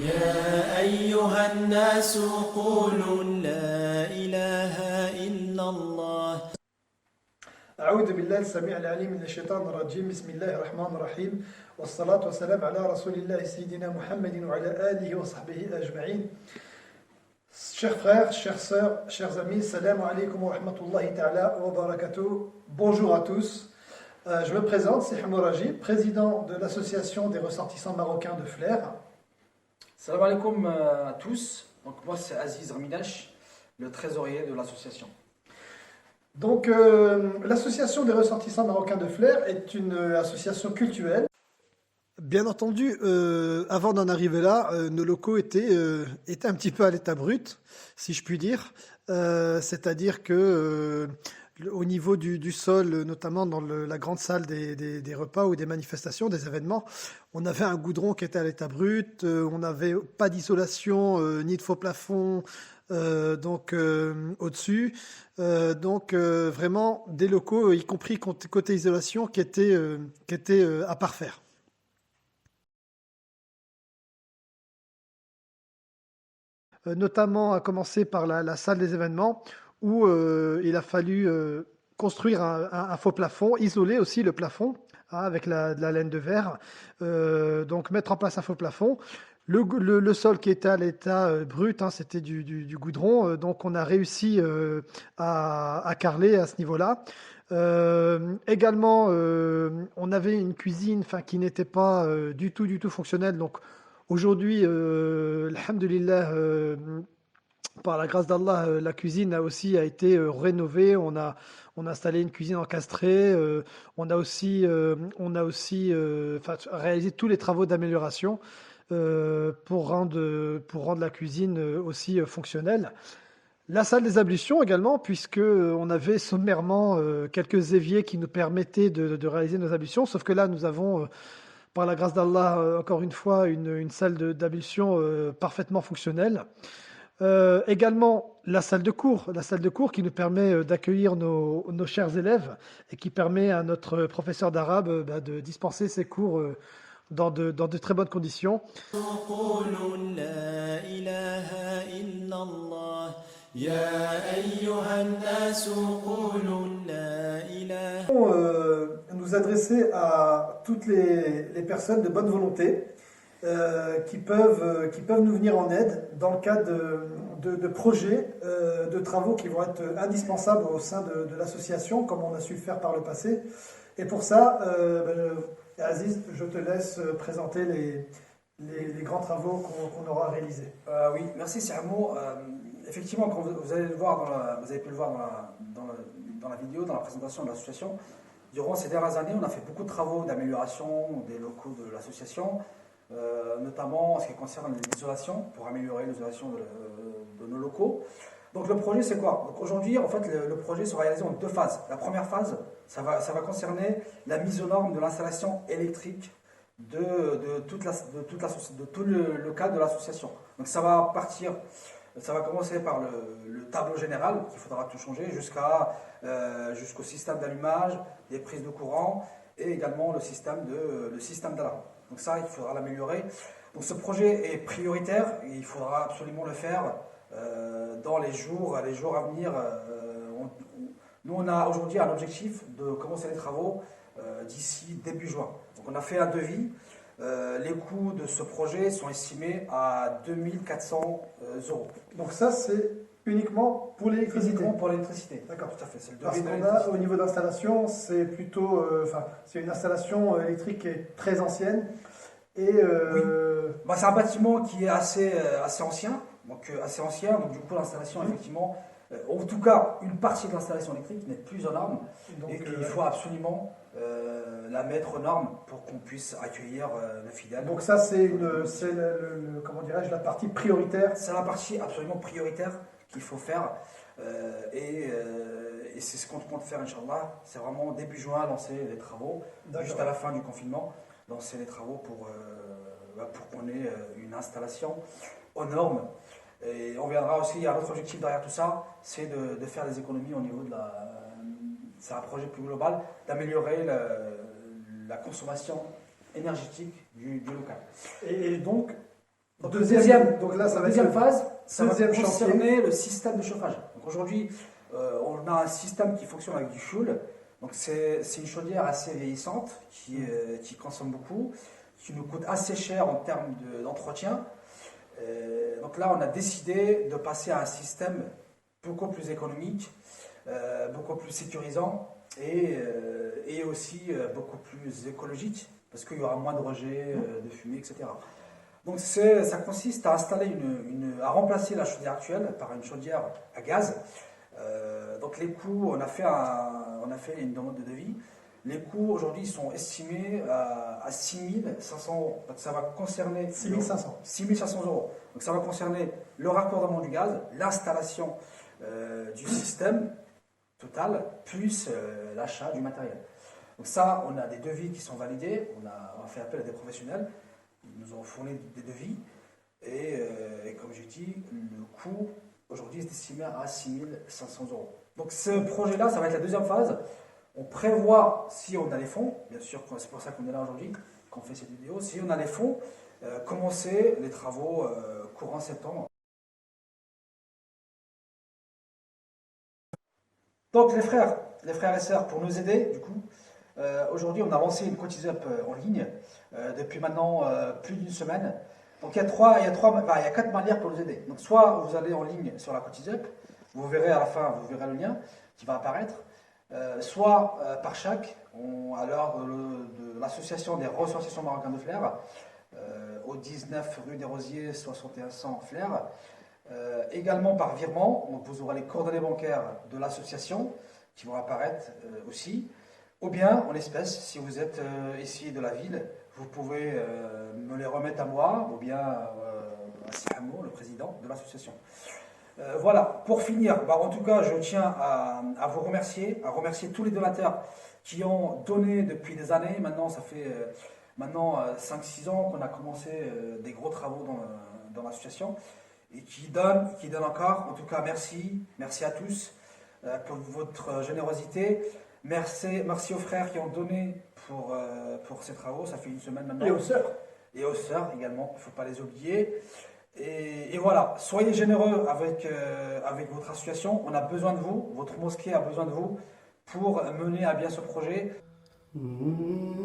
يا أيها الناس قولوا لا إله إلا الله. أعوذ بالله السميع العليم من الشيطان الرجيم. بسم الله الرحمن الرحيم. والصلاة والسلام على رسول الله سيدنا محمد وعلى آله وصحبه أجمعين. Chers frères, chères sœurs, chers amis, salam alaikum wa rahmatullahi ta'ala wa barakatuh. Bonjour à tous. Je me présente, c'est Hamouraji, président de l'association des ressortissants marocains de Flers. Salam alaikum à tous. Donc moi c'est Aziz Raminash, le trésorier de l'association. Donc l'association des ressortissants marocains de Flers est une association cultuelle. Bien entendu, avant d'en arriver là, nos locaux étaient un petit peu à l'état brut, si je puis dire. C'est-à-dire que au niveau du sol, notamment dans la grande salle des repas ou des manifestations, des événements, on avait un goudron qui était à l'état brut, on n'avait pas d'isolation, ni de faux plafond, au-dessus. Vraiment des locaux, y compris côté isolation, qui étaient à parfaire. Notamment à commencer par la salle des événements où il a fallu construire un faux plafond, isoler aussi le plafond avec de la laine de verre, donc mettre en place un faux plafond. Le sol qui était à l'état brut, c'était du goudron, donc on a réussi à carreler à ce niveau-là. Également, on avait une cuisine qui n'était pas du tout fonctionnelle, donc aujourd'hui, alhamdulillah, par la grâce d'Allah, la cuisine a été rénovée. On a installé une cuisine encastrée. On a aussi réalisé tous les travaux d'amélioration pour rendre la cuisine aussi fonctionnelle. La salle des ablutions également, puisque on avait sommairement quelques éviers qui nous permettaient de réaliser nos ablutions. Sauf que là, nous avons par la grâce d'Allah, encore une fois, une salle d'ablution parfaitement fonctionnelle. Également, la salle de cours qui nous permet d'accueillir nos chers élèves et qui permet à notre professeur d'arabe de dispenser ses cours dans de très bonnes conditions. قولوا لا إله إلا الله. يا أيها الناس قولوا لا إله. Nous adresser à toutes les personnes de bonne volonté qui peuvent nous venir en aide dans le cadre de projets, de travaux qui vont être indispensables au sein de l'association, comme on a su le faire par le passé. Et pour ça, Aziz, je te laisse présenter les grands travaux qu'on aura réalisés. Oui, merci Sermo. Effectivement, quand vous allez le voir vous avez pu le voir dans la vidéo, dans la présentation de l'association, durant ces dernières années, on a fait beaucoup de travaux d'amélioration des locaux de l'association, notamment en ce qui concerne l'isolation, pour améliorer l'isolation de nos locaux. Donc le projet c'est quoi? Donc aujourd'hui, en fait, le projet sera réalisé en deux phases. La première phase, ça va concerner la mise aux normes de l'installation électrique de tout le local de l'association. Donc ça va commencer par le tableau général qu'il faudra tout changer jusqu'au système d'allumage, des prises de courant et également le système d'alarme. Donc ça, il faudra l'améliorer. Donc ce projet est prioritaire et il faudra absolument le faire dans les jours à venir. Nous, on a aujourd'hui un objectif de commencer les travaux d'ici début juin. Donc on a fait un devis. Les coûts de ce projet sont estimés à 2400 €. Donc ça, c'est uniquement pour l'électricité. Uniquement pour l'électricité. D'accord. Tout à fait. C'est le Parce devis de qu'on a l'électricité. au niveau d'installation, c'est plutôt, c'est une installation électrique qui est très ancienne. Et Oui. C'est un bâtiment qui est assez ancien. Donc du coup l'installation effectivement, en tout cas une partie de l'installation électrique n'est plus aux normes. donc, Et qu'il faut absolument la mettre aux normes pour qu'on puisse accueillir nos fidèles. donc ça, c'est comment dirais-je, la partie prioritaire. C'est la partie absolument prioritaire qu'il faut faire et c'est ce qu'on compte faire, Inch'Allah. C'est vraiment début juin lancer les travaux, juste à la fin du confinement, lancer les travaux pour qu'on ait une installation aux normes. Et on verra aussi, il y a un autre objectif derrière tout ça, c'est de faire des économies au niveau c'est un projet plus global, d'améliorer la consommation énergétique du local. Et donc, Donc, donc là, ça va être deuxième le phase, ça va deuxième concerner le système de chauffage. Donc aujourd'hui, on a un système qui fonctionne avec du fioul. Donc c'est une chaudière assez vieillissante qui consomme beaucoup, qui nous coûte assez cher en termes d'entretien. Donc là, on a décidé de passer à un système beaucoup plus économique, beaucoup plus sécurisant et aussi beaucoup plus écologique, parce qu'il y aura moins de rejets, de fumée, etc. Donc ça consiste à installer à remplacer la chaudière actuelle par une chaudière à gaz. Donc les coûts, on a fait une demande de devis. Les coûts aujourd'hui sont estimés à 6 500 euros. Donc ça va concerner 6 500 euros. Donc ça va concerner le raccordement du gaz, l'installation du système total, plus l'achat du matériel. Donc ça, on a des devis qui sont validés. On a fait appel à des professionnels. Ils nous ont fourni des devis. Et comme j'ai dit, le coût aujourd'hui est estimé à 6 500 euros. Donc ce projet-là, ça va être la deuxième phase. On prévoit, si on a les fonds, bien sûr, c'est pour ça qu'on est là aujourd'hui, qu'on fait cette vidéo, si on a les fonds, commencer les travaux courant septembre. Donc les frères et sœurs, pour nous aider, du coup, aujourd'hui on a lancé une Cotizup en ligne depuis maintenant plus d'une semaine. Donc il y a 4 manières pour nous aider. Donc soit vous allez en ligne sur la Cotizup, vous verrez à la fin, vous verrez le lien qui va apparaître. Soit par chèque, à l'heure de l'association des ressortissants marocains de Flers, au 19 rue des Rosiers, 61 100 Flers. Également par virement, donc vous aurez les coordonnées bancaires de l'association qui vont apparaître aussi. Ou bien en espèces, si vous êtes ici de la ville, vous pouvez me les remettre à moi, ou bien à Sihamo, le président de l'association. Voilà, pour finir, en tout cas, je tiens à vous remercier, à remercier tous les donateurs qui ont donné depuis des années. Maintenant, ça fait 5-6 ans qu'on a commencé des gros travaux dans l'association et qui donnent encore. En tout cas, merci à tous pour votre générosité. Merci aux frères qui ont donné pour ces travaux. Ça fait une semaine maintenant. Et aux sœurs. Et aux sœurs également, il ne faut pas les oublier. Et voilà, soyez généreux avec votre association. On a besoin de vous, votre mosquée a besoin de vous pour mener à bien ce projet. Mm-hmm.